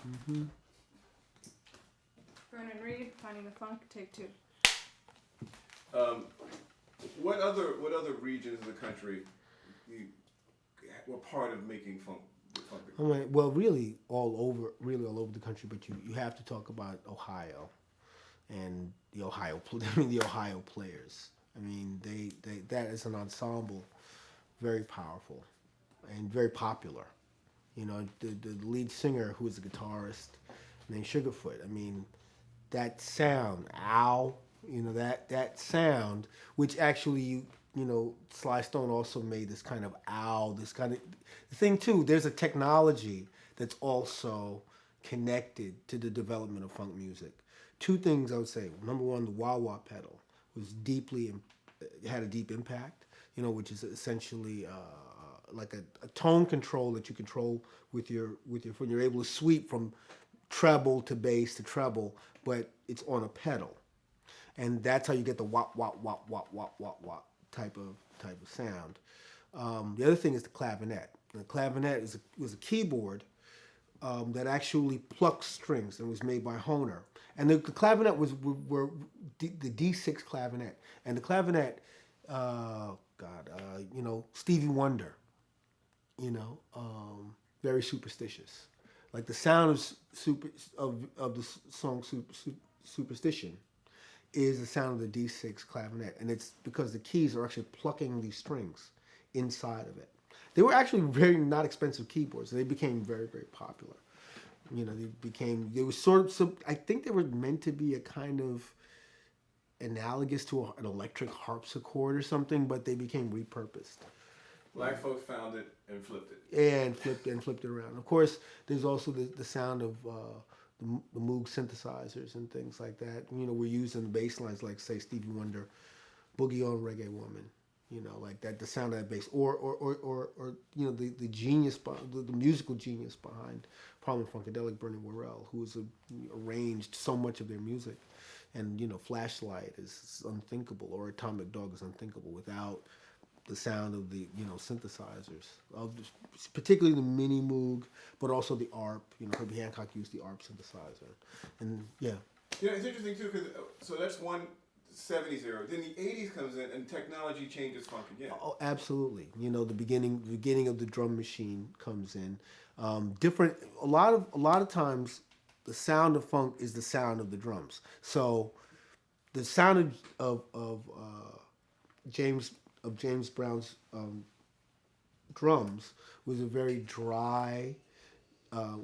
Mm-hmm. Vernon Reid, Finding the Funk, take 2. What other regions of the country were part of making funk? I mean, well, really all over the country, but you have to talk about Ohio and the the Ohio players. I mean, they that is an ensemble, very powerful and very popular. You know, the lead singer, who is a guitarist named Sugarfoot. I mean, that sound, ow, that sound, which actually Sly Stone also made this kind of ow, this kind of thing too. There's a technology that's also connected to the development of funk music. Two things I would say. Number one, the wah wah pedal was had a deep impact. Which is essentially like a tone control that you control with your when you're able to sweep from treble to bass to treble, but it's on a pedal, and that's how you get the wop wop wop wop wop wop wop type of sound. The other thing is the clavinet. The clavinet was a keyboard that actually plucked strings and was made by Hohner. And the clavinet were the D6 clavinet, and the clavinet, Stevie Wonder, very superstitious. Like the sound of the song Superstition is the sound of the D6 clavinet, and it's because the keys are actually plucking these strings inside of it. They were actually very not expensive keyboards. They became very, very popular. They were sort of, I think they were meant to be a kind of analogous to an electric harpsichord or something, but they became repurposed. Black folks found it and flipped it. Yeah, and flipped it around. Of course, there's also the sound of the Moog synthesizers and things like that. We're using the bass lines like, say, Stevie Wonder, Boogie on Reggae Woman. Like that, the sound of that bass, or the genius, the musical genius behind Parliament Funkadelic, Bernie Worrell, who has arranged so much of their music, and Flashlight is unthinkable, or Atomic Dog is unthinkable without the sound of the synthesizers, particularly the Mini Moog, but also the ARP. Herbie Hancock used the ARP synthesizer, and yeah. It's interesting too, because so that's one 70s era. Then the 80s comes in and technology changes funk again. Oh, absolutely. The beginning of the drum machine comes in. Different. A lot of times, the sound of funk is the sound of the drums. So, the sound of James Brown's drums was a very dry. Sorry.